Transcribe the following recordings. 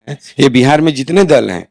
ये बिहार में जितने दल हैं,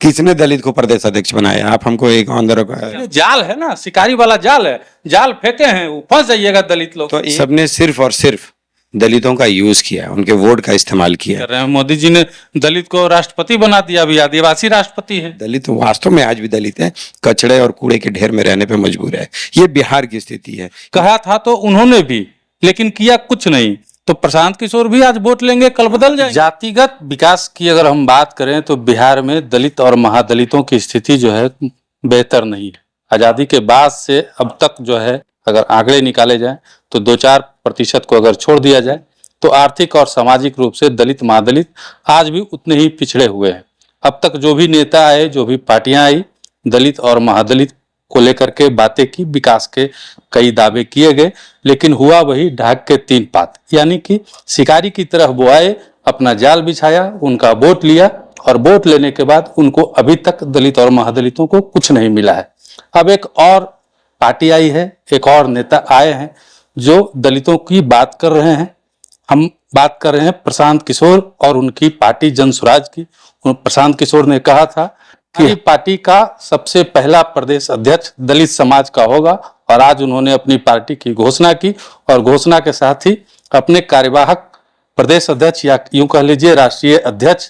किसने दलित को प्रदेश अध्यक्ष बनाया? आप हमको एक ऑन द रिकॉर्ड। जाल है ना, शिकारी वाला जाल है, जाल फेंके हैं, वो फंस जाइएगा दलित लोग। तो सबने सिर्फ और सिर्फ दलितों का यूज किया, उनके वोट का इस्तेमाल किया। कर रहे हैं मोदी जी ने दलित को राष्ट्रपति बना दिया, अभी आदिवासी राष्ट्रपति है। दलित वास्तव में आज भी दलित है, कचड़े और कूड़े के ढेर में रहने पे मजबूर है। ये बिहार की स्थिति है। कहा था तो उन्होंने भी, लेकिन किया कुछ नहीं। तो प्रशांत किशोर भी आज वोट लेंगे, कल बदल जाएंगे। जातिगत विकास की अगर हम बात करें तो बिहार में दलित और महादलितों की स्थिति जो है बेहतर नहीं है। आजादी के बाद से अब तक जो है, अगर आंकड़े निकाले जाएं तो 2-4% को अगर छोड़ दिया जाए तो आर्थिक और सामाजिक रूप से दलित महादलित आज भी उतने ही पिछड़े हुए हैं। अब तक जो भी नेता आए, जो भी पार्टियां आई, दलित और महादलित को लेकर के बातें की, विकास के कई दावे किए गए, लेकिन हुआ वही ढाक के 3 पात। यानी कि शिकारी की तरह वो आए, अपना जाल बिछाया, उनका वोट लिया और वोट लेने के बाद उनको अभी तक दलित और महादलितों को कुछ नहीं मिला है। अब एक और पार्टी आई है, एक और नेता आए हैं जो दलितों की बात कर रहे हैं। हम बात कर रहे हैं प्रशांत किशोर और उनकी पार्टी जनसुराज की। प्रशांत किशोर ने कहा था कि पार्टी का सबसे पहला प्रदेश अध्यक्ष दलित समाज का होगा, और आज उन्होंने अपनी पार्टी की घोषणा की और घोषणा के साथ ही अपने कार्यवाहक प्रदेश अध्यक्ष या यूं कह लीजिए राष्ट्रीय अध्यक्ष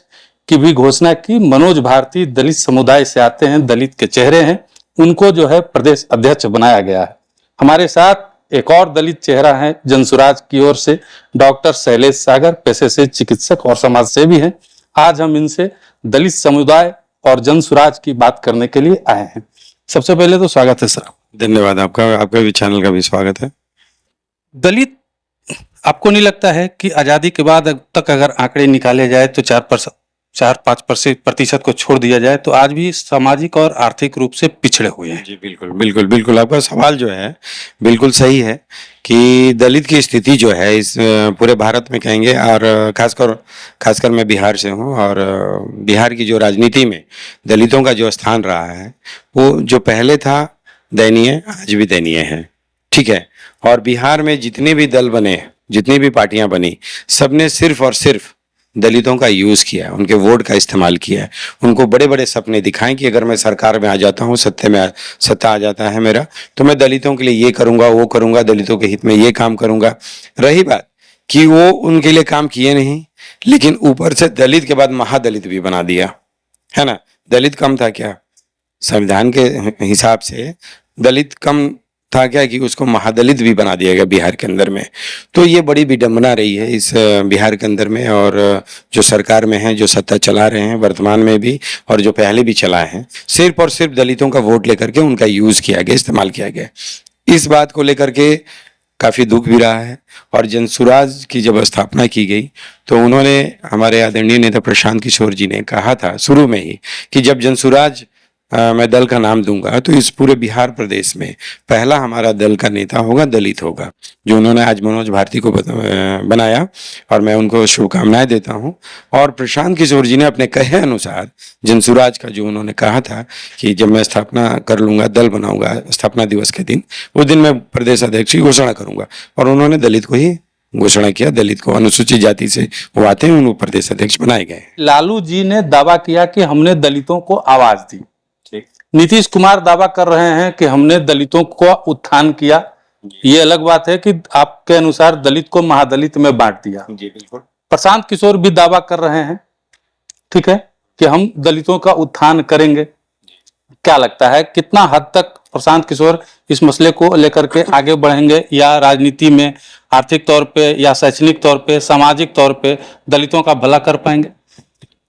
की भी घोषणा की। मनोज भारती दलित समुदाय से आते हैं, दलित के चेहरे हैं, उनको जो है प्रदेश अध्यक्ष बनाया गया है। हमारे साथ एक और दलित चेहरा है जनसुराज की ओर से, डॉक्टर शैलेश सागर, पेशे से चिकित्सक और समाज सेवी हैं। आज हम इनसे दलित समुदाय और जनसुराज की बात करने के लिए आए हैं। सबसे पहले तो स्वागत है सर। धन्यवाद आपका भी चैनल का भी स्वागत है। दलित, आपको नहीं लगता है कि आजादी के बाद अब तक अगर आंकड़े निकाले जाए तो 4-5% को छोड़ दिया जाए तो आज भी सामाजिक और आर्थिक रूप से पिछड़े हुए हैं? जी बिल्कुल बिल्कुल बिल्कुल, आपका सवाल जो है बिल्कुल सही है कि दलित की स्थिति जो है इस पूरे भारत में कहेंगे, और खासकर मैं बिहार से हूँ, और बिहार की जो राजनीति में दलितों का जो स्थान रहा है वो जो पहले था दयनीय, आज भी दयनीय है। ठीक है। और बिहार में जितने भी दल बने, जितनी भी पार्टियां बनी, सबने सिर्फ और सिर्फ दलितों का यूज किया, उनके वोट का इस्तेमाल किया, उनको बड़े बड़े सपने दिखाएं कि अगर मैं सरकार में आ जाता हूँ, सत्ता आ जाता है मेरा, तो मैं दलितों के लिए ये करूंगा, वो करूंगा, दलितों के हित में ये काम करूंगा। रही बात कि वो उनके लिए काम किए नहीं, लेकिन ऊपर से दलित के बाद महादलित भी बना दिया, है ना। दलित कम था क्या? संविधान के हिसाब से दलित कम था क्या कि उसको महादलित भी बना दिया गया बिहार के अंदर में। तो ये बड़ी विडंबना रही है इस बिहार के अंदर में, और जो सरकार में है, जो सत्ता चला रहे हैं वर्तमान में भी और जो पहले भी चलाए हैं, सिर्फ और सिर्फ दलितों का वोट लेकर के उनका यूज किया गया, इस्तेमाल किया गया। इस बात को लेकर के काफी दुख भी रहा है। और जनसुराज की जब स्थापना की गई तो उन्होंने, हमारे आदरणीय नेता प्रशांत किशोर जी ने कहा था शुरू में ही कि जब जनसुराज मैं दल का नाम दूंगा तो इस पूरे बिहार प्रदेश में पहला हमारा दल का नेता होगा, दलित होगा, जो उन्होंने आज मनोज भारती को बनाया, और मैं उनको शुभकामनाएं देता हूं। और प्रशांत किशोर जी ने अपने कहे अनुसार जनसुराज का जो उन्होंने कहा था कि जब मैं स्थापना कर लूंगा, दल बनाऊंगा स्थापना दिवस के दिन, उस दिन मैं प्रदेश अध्यक्ष की घोषणा करूंगा, और उन्होंने दलित को ही घोषणा किया। दलित को, अनुसूचित जाति से वो आते हैं, उनको प्रदेश अध्यक्ष बनाए गए। लालू जी ने दावा किया कि हमने दलितों को आवाज दी। नीतीश कुमार दावा कर रहे हैं कि हमने दलितों को उत्थान किया। ये अलग बात है कि आपके अनुसार दलित को महादलित में बांट दिया। जी बिल्कुल। प्रशांत किशोर भी दावा कर रहे हैं, ठीक है, कि हम दलितों का उत्थान करेंगे। क्या लगता है कितना हद तक प्रशांत किशोर इस मसले को लेकर के आगे बढ़ेंगे, या राजनीति में आर्थिक तौर पे या शैक्षणिक तौर पे, सामाजिक तौर पे दलितों का भला कर पाएंगे?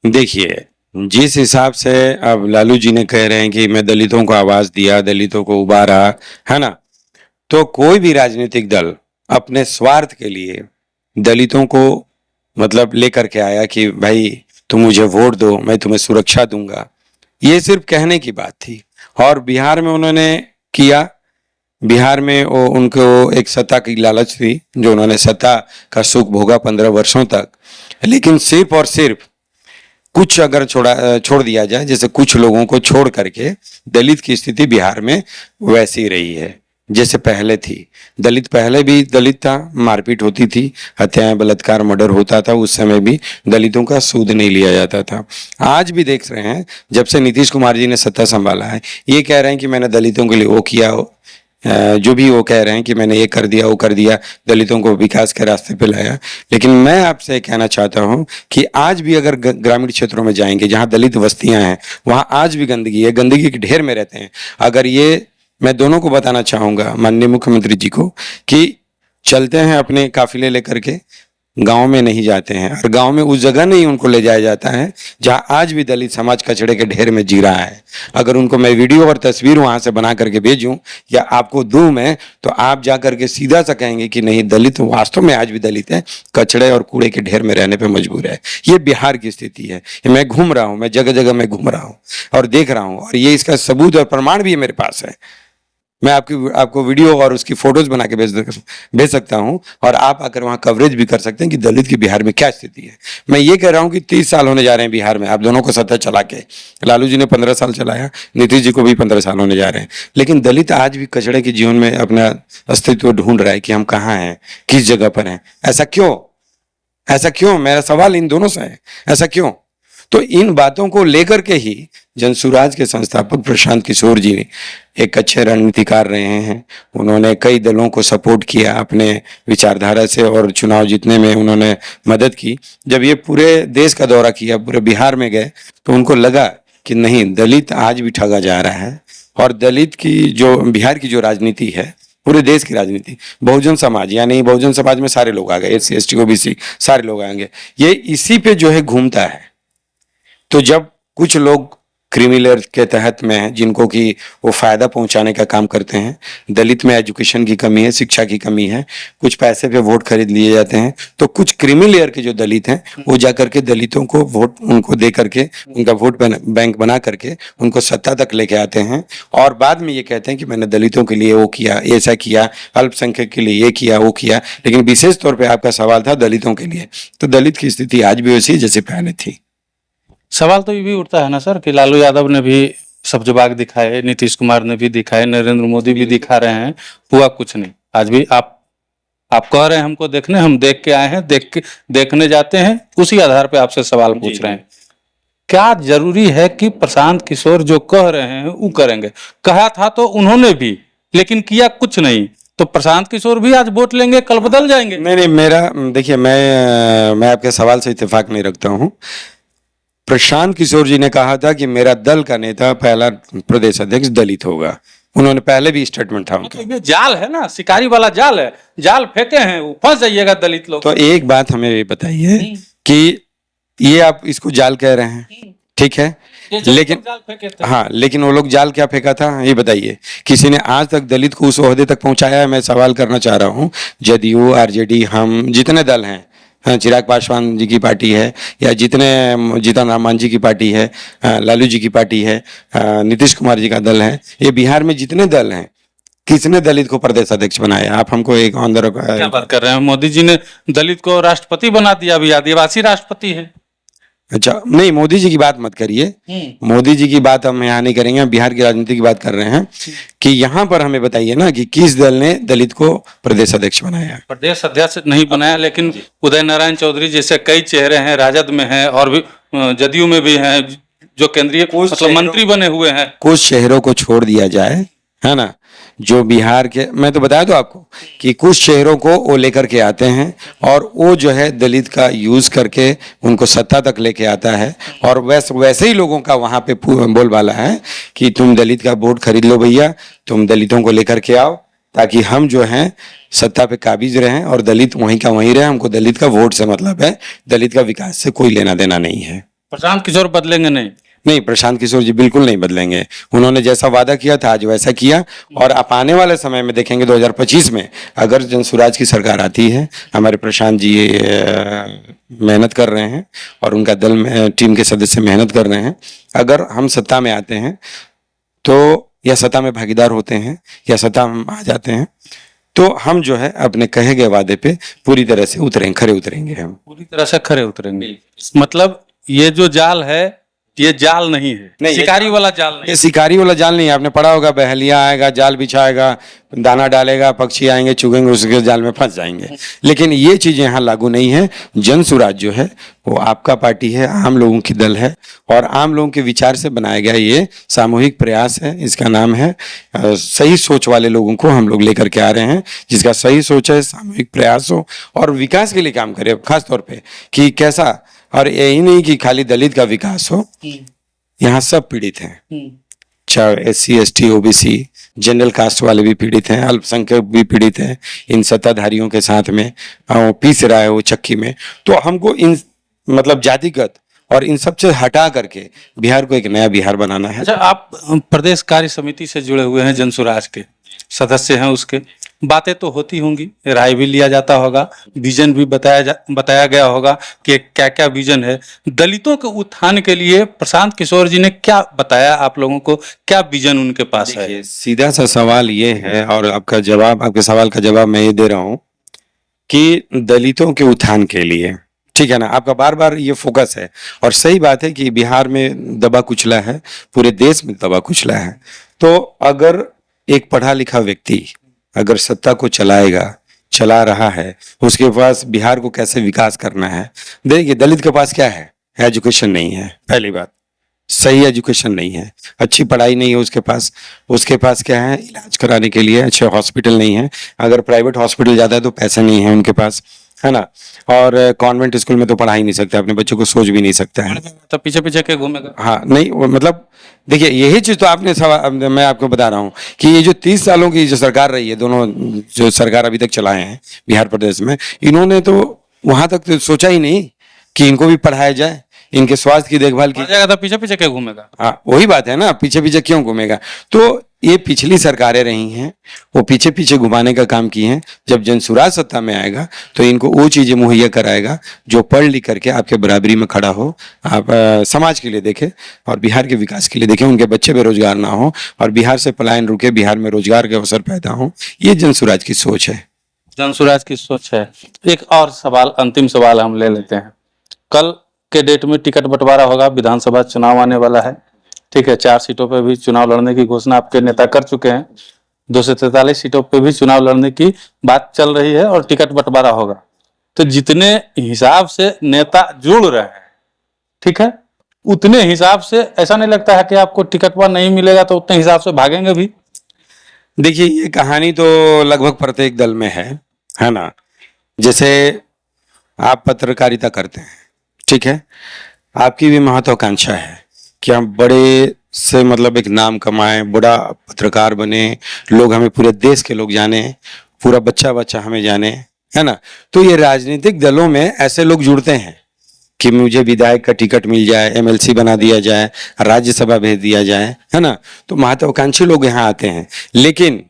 देखिए, जिस हिसाब से अब लालू जी ने कह रहे हैं कि मैं दलितों को आवाज दिया, दलितों को उबारा, है ना, तो कोई भी राजनीतिक दल अपने स्वार्थ के लिए दलितों को मतलब लेकर के आया कि भाई तुम मुझे वोट दो, मैं तुम्हें सुरक्षा दूंगा, ये सिर्फ कहने की बात थी। और बिहार में उन्होंने किया, बिहार में वो उनको एक सत्ता की लालच थी, जो उन्होंने सत्ता का सुख भोगा 15 वर्षों तक, लेकिन सिर्फ और सिर्फ कुछ अगर छोड़ दिया जाए, जैसे कुछ लोगों को छोड़ करके दलित की स्थिति बिहार में वैसी रही है। जैसे पहले थी। दलित पहले भी दलित था, मारपीट होती थी, हत्याएं, बलात्कार, मर्डर होता था, उस समय भी दलितों का सूद नहीं लिया जाता था। आज भी देख रहे हैं, जब से नीतीश कुमार जी ने सत्ता संभाला है, ये कह रहे हैं कि मैंने दलितों के लिए वो किया, जो भी वो कह रहे हैं कि मैंने ये कर दिया, वो कर दिया, दलितों को विकास के रास्ते पे लाया। लेकिन मैं आपसे कहना चाहता हूं कि आज भी अगर ग्रामीण क्षेत्रों में जाएंगे जहां दलित बस्तियां हैं, वहां आज भी गंदगी है, गंदगी के ढेर में रहते हैं। अगर ये, मैं दोनों को बताना चाहूंगा, माननीय मुख्यमंत्री जी को, कि चलते हैं अपने काफिले लेकर के, गांव में नहीं जाते हैं, और गांव में उस जगह नहीं उनको ले जाया जाता है जहां आज भी दलित समाज कचड़े के ढेर में जी रहा है। अगर उनको मैं वीडियो और तस्वीर वहां से बना करके भेजूं या आपको दूं मैं, तो आप जा करके सीधा सा कहेंगे कि नहीं, दलित वास्तव में आज भी दलित है, कचड़े और कूड़े के ढेर में रहने पे मजबूर है। ये बिहार की स्थिति है। मैं घूम रहा हूं, मैं जगह जगह में घूम रहा हूं और देख रहा हूं, और ये इसका सबूत और प्रमाण भी मेरे पास है। मैं आपको वीडियो और उसकी फोटोज बना के भेज सकता हूं, और आप आकर वहां कवरेज भी कर सकते हैं कि दलित की बिहार में क्या स्थिति है। मैं ये कह रहा हूं कि 30 साल होने जा रहे हैं बिहार में, आप दोनों को सत्ता चला के। लालू जी ने 15 साल चलाया, नीतीश जी को भी 15 साल होने जा रहे हैं, लेकिन दलित आज भी कचड़े के जीवन में अपना अस्तित्व ढूंढ रहा है कि हम कहाँ हैं, किस जगह पर हैं। ऐसा क्यों? ऐसा क्यों? मेरा सवाल इन दोनों से है, ऐसा क्यों? तो इन बातों को लेकर के ही जनसुराज के संस्थापक प्रशांत किशोर जी एक अच्छे रणनीतिकार रहे हैं। उन्होंने कई दलों को सपोर्ट किया अपने विचारधारा से, और चुनाव जीतने में उन्होंने मदद की। जब ये पूरे देश का दौरा किया, पूरे बिहार में गए, तो उनको लगा कि नहीं, दलित आज भी ठगा जा रहा है, और दलित की जो बिहार की जो राजनीति है, पूरे देश की राजनीति, बहुजन समाज, यानी बहुजन समाज में सारे लोग आ गए, SC ST OBC सारे लोग आएंगे, ये इसी पे जो है घूमता है। तो जब कुछ लोग क्रिमिनल के तहत में हैं, जिनको कि वो फायदा पहुंचाने का काम करते हैं, दलित में एजुकेशन की कमी है, शिक्षा की कमी है, कुछ पैसे पे वोट खरीद लिए जाते हैं, तो कुछ क्रिमिनल के जो दलित हैं वो जाकर के दलितों को वोट उनको दे करके, उनका वोट बैंक बना करके उनको सत्ता तक लेके आते हैं, और बाद में ये कहते हैं कि मैंने दलितों के लिए वो किया, ऐसा किया, अल्पसंख्यक के लिए ये किया, वो किया। लेकिन विशेष तौर पर आपका सवाल था दलितों के लिए, तो दलित की स्थिति आज भी वैसी जैसे पहले थी। सवाल तो ये भी उठता है ना सर कि लालू यादव ने भी सब जवाब दिखाए, नीतीश कुमार ने भी दिखाए, नरेंद्र मोदी भी दिखा रहे हैं, हुआ कुछ नहीं। आज भी आप कह रहे हैं हमको देखने, हम देख के आए हैं, देखने जाते हैं, उसी आधार पे आपसे सवाल पूछ रहे हैं। क्या जरूरी है कि प्रशांत किशोर जो कह रहे हैं वो करेंगे? कहा था तो उन्होंने भी, लेकिन किया कुछ नहीं, तो प्रशांत किशोर भी आज वोट लेंगे, कल बदल जाएंगे? नहीं, मेरा देखिए, मैं आपके सवाल से इत्तेफाक नहीं रखता हूँ। प्रशांत किशोर जी ने कहा था कि मेरा दल का नेता, पहला प्रदेश अध्यक्ष दलित होगा। उन्होंने पहले भी स्टेटमेंट था उनका। तो ये जाल है ना, शिकारी वाला जाल है, जाल फेंके हैं, फंस जाइएगा दलित लोग। तो एक बात हमें ये बताइए कि ये आप इसको जाल कह रहे हैं, ठीक है, लेकिन हाँ, लेकिन वो लोग जाल क्या फेंका था ये बताइए। किसी ने आज तक दलित को उस ओहदे तक पहुंचाया है? मैं सवाल करना चाह रहा हूँ। जदयू, RJD, हम जितने दल हैं, हाँ, चिराग पासवान जी की पार्टी है, या जितने जीतन राम मांझी की पार्टी है, लालू जी की पार्टी है, नीतीश कुमार जी का दल है, ये बिहार में जितने दल हैं, किसने दलित को प्रदेश अध्यक्ष बनाया? आप हमको एक ऑन द रिकॉर्ड क्या बात कर रहे हैं? मोदी जी ने दलित को राष्ट्रपति बना दिया, अभी आदिवासी राष्ट्रपति है। अच्छा, नहीं, मोदी जी की बात मत करिए, मोदी जी की बात हम यहाँ नहीं करेंगे, हम बिहार की राजनीति की बात कर रहे हैं कि यहाँ पर हमें बताइए ना कि किस दल ने दलित को प्रदेश अध्यक्ष बनाया? प्रदेश अध्यक्ष नहीं बनाया, लेकिन उदय नारायण चौधरी जैसे कई चेहरे हैं, राजद में हैं और भी जदयू में भी हैं, जो केंद्रीय मतलब मंत्री बने हुए हैं। कुछ शहरों को छोड़ दिया जाए, है ना, जो बिहार के, मैं तो बताया तो आपको कि कुछ शहरों को वो लेकर के आते हैं, और वो जो है दलित का यूज करके उनको सत्ता तक लेके आता है, और वैसे ही लोगों का वहां पे बोलबाला है कि तुम दलित का वोट खरीद लो भैया, तुम दलितों को लेकर के आओ, ताकि हम जो हैं सत्ता पे काबिज रहें, और दलित वहीं का वहीं रहे। हमको दलित का वोट से मतलब है, दलित का विकास से कोई लेना देना नहीं है। प्रशांत किशोर बदलेंगे नहीं? नहीं, प्रशांत किशोर जी बिल्कुल नहीं बदलेंगे। उन्होंने जैसा वादा किया था आज वैसा किया, और आप आने वाले समय में देखेंगे 2025 में अगर जनसुराज की सरकार आती है, हमारे प्रशांत जी मेहनत कर रहे हैं और उनका दल में टीम के सदस्य मेहनत कर रहे हैं, अगर हम सत्ता में आते हैं तो, या सत्ता में भागीदार होते हैं, या सत्ता में आ जाते हैं, तो हम जो है अपने कहे गए वादे पे पूरी तरह से खरे उतरेंगे। हम पूरी तरह से खरे उतरेंगे। मतलब ये जो जाल है ये जाल नहीं है, नहीं, शिकारी वाला जाल नहीं। ये शिकारी वाला जाल नहीं है। आपने पढ़ा होगा, बहलिया आएगा, जाल बिछाएगा, दाना डालेगा, पक्षी आएंगे, चुगेंगे, उसके जाल में फंस जाएंगे। लेकिन ये चीजें यहाँ लागू नहीं है। जन सुराज जो है वो आपका पार्टी है, आम लोगों की दल है, और आम लोगों के विचार से बनाया गया ये सामूहिक प्रयास है। इसका नाम है सही सोच वाले लोगों को हम लोग लेकर के आ रहे हैं, जिसका सही सोच है, सामूहिक प्रयास हो और विकास के लिए काम करे, खास तौर पे कि कैसा। और यही नहीं कि खाली दलित का विकास हो, यहाँ सब पीड़ित हैं, चाहे SC ST OBC general caste वाले भी पीड़ित हैं, अल्पसंख्यक भी पीड़ित हैं इन सत्ताधारियों के साथ में, पीस रहा है वो चक्की में। तो हमको इन मतलब जातिगत और इन सब से हटा करके बिहार को एक नया बिहार बनाना है। अच्छा, आप प्रदेश कार्य समिति से जुड़े हुए हैं, जनसुराज के सदस्य हैं, उसके बातें तो होती होंगी, राय भी लिया जाता होगा, विजन भी बताया गया होगा कि क्या क्या विजन है दलितों के उत्थान के लिए। प्रशांत किशोर जी ने क्या बताया आप लोगों को, क्या विजन उनके पास है? सीधा सा सवाल ये है, और आपका जवाब, आपके सवाल का जवाब मैं ये दे रहा हूँ कि दलितों के उत्थान के लिए, ठीक है ना, आपका बार बार ये फोकस है। और सही बात है कि बिहार में दबा कुचला है, पूरे देश में दबा कुचला है। तो अगर एक पढ़ा लिखा व्यक्ति अगर सत्ता को चला रहा है, उसके पास बिहार को कैसे विकास करना है। देखिए, दलित के पास क्या है? एजुकेशन नहीं है, पहली बात, सही एजुकेशन नहीं है, अच्छी पढ़ाई नहीं है उसके पास क्या है? इलाज कराने के लिए अच्छे हॉस्पिटल नहीं है, अगर प्राइवेट हॉस्पिटल जाता है तो पैसे नहीं है उनके पास, है ना। और कॉन्वेंट स्कूल में तो पढ़ा ही नहीं सकता, अपने बच्चों को सोच भी नहीं सकता है, तो पीछे पीछे के घूमेगा। हाँ, नहीं मतलब देखिए, यही चीज तो आपने सवाल, मैं आपको बता रहा हूँ कि ये जो 30 सालों की जो सरकार रही है, दोनों जो सरकार अभी तक चलाए हैं बिहार प्रदेश में, इन्होंने तो वहां तक तो सोचा ही नहीं कि इनको भी पढ़ाया जाए, इनके स्वास्थ्य की देखभाल की जाएगा, तो पीछे पीछे क्या घूमेगा। हाँ, वही बात है ना, पीछे पीछे क्यों घूमेगा। तो ये पिछली सरकारें रही हैं, वो पीछे पीछे घुमाने का काम किए हैं। जब जनसुराज सत्ता में आएगा तो इनको वो चीजें मुहैया कराएगा जो पढ़ लिख करके आपके बराबरी में खड़ा हो, आप समाज के लिए देखें और बिहार के विकास के लिए देखें, उनके बच्चे बेरोजगार ना हो और बिहार से पलायन रुके, बिहार में रोजगार के अवसर पैदा हो। ये जनसुराज की सोच है, जनसुराज की सोच है। एक और सवाल, अंतिम सवाल हम ले लेते हैं। कल के डेट में टिकट बंटवारा होगा, विधानसभा चुनाव आने वाला है, ठीक है। 4 सीटों पे भी चुनाव लड़ने की घोषणा आपके नेता कर चुके हैं, 243 सीटों पे भी चुनाव लड़ने की बात चल रही है और टिकट बंटवारा होगा। तो जितने हिसाब से नेता जुड़ रहे हैं, ठीक है, उतने हिसाब से ऐसा नहीं लगता है कि आपको टिकट पर नहीं मिलेगा तो उतने हिसाब से भागेंगे भी? देखिए, ये कहानी तो लगभग प्रत्येक दल में है ना। जैसे आप पत्रकारिता करते हैं, ठीक है, आपकी भी महत्वाकांक्षा है कि हम बड़े से मतलब एक नाम कमाएं, बड़ा पत्रकार बने, लोग हमें, पूरे देश के लोग जाने, पूरा बच्चा हमें जाने, है ना। तो ये राजनीतिक दलों में ऐसे लोग जुड़ते हैं कि मुझे विधायक का टिकट मिल जाए, MLC बना दिया जाए, राज्यसभा भेज दिया जाए, है ना। तो महत्वाकांक्षी लोग यहाँ आते हैं, लेकिन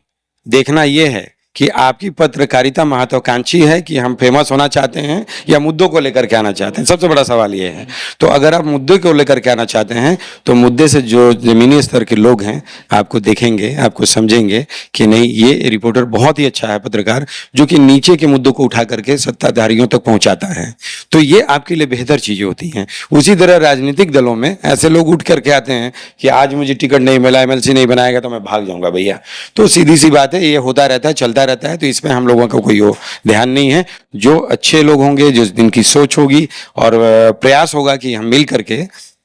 देखना यह है कि आपकी पत्रकारिता महत्वाकांक्षी है कि हम फेमस होना चाहते हैं या मुद्दों को लेकर के आना चाहते हैं। सबसे बड़ा सवाल ये है। तो अगर आप मुद्दे को लेकर के आना चाहते हैं तो मुद्दे से जो जमीनी स्तर के लोग हैं आपको देखेंगे, आपको समझेंगे कि नहीं, ये रिपोर्टर बहुत ही अच्छा है पत्रकार, जो कि नीचे के मुद्दों को उठा करके सत्ताधारियों तक पहुंचाता है। तो ये आपके लिए बेहतर चीजें होती हैं। उसी तरह राजनीतिक दलों में ऐसे लोग उठ करके आते हैं कि आज मुझे टिकट नहीं मिला, MLC नहीं बनाएगा तो मैं भाग जाऊंगा भैया। तो सीधी सी बात है, ये होता रहता है, चलता रहता है। तो इसमें हम लोगों का कोई ध्यान नहीं है। जो अच्छे लोग होंगे, जो जिनकी सोच होगी और प्रयास होगा कि हम मिल करके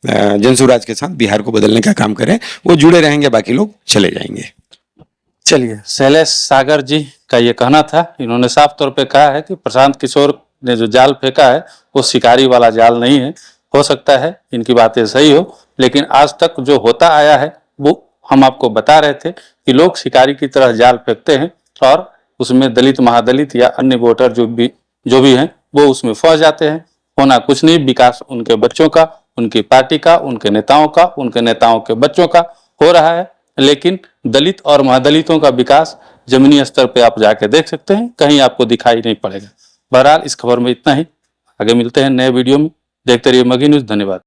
जनसुराज के साथ बिहार को बदलने का काम करें, वो जुड़े रहेंगे, बाकी लोग चले जाएंगे। चलिए, शैलेश सागर जी का ये कहना था। इन्होंने साफ तौर पे कहा है कि प्रशांत किशोर ने जो जाल फेंका है वो शिकारी वाला जाल नहीं है। हो सकता है इनकी बातें सही हो, लेकिन आज तक जो होता आया है वो हम आपको बता रहे थे कि लोग शिकारी की तरह जाल फेंकते हैं और उसमें दलित, महादलित या अन्य वोटर जो भी हैं वो उसमें फंस जाते हैं। होना कुछ नहीं, विकास उनके बच्चों का, उनकी पार्टी का, उनके नेताओं का, उनके नेताओं के बच्चों का हो रहा है। लेकिन दलित और महादलितों का विकास जमीनी स्तर पे आप जाके देख सकते हैं, कहीं आपको दिखाई नहीं पड़ेगा। बहरहाल इस खबर में इतना ही। आगे मिलते हैं नए वीडियो में। देखते रहिए मगही न्यूज़। धन्यवाद।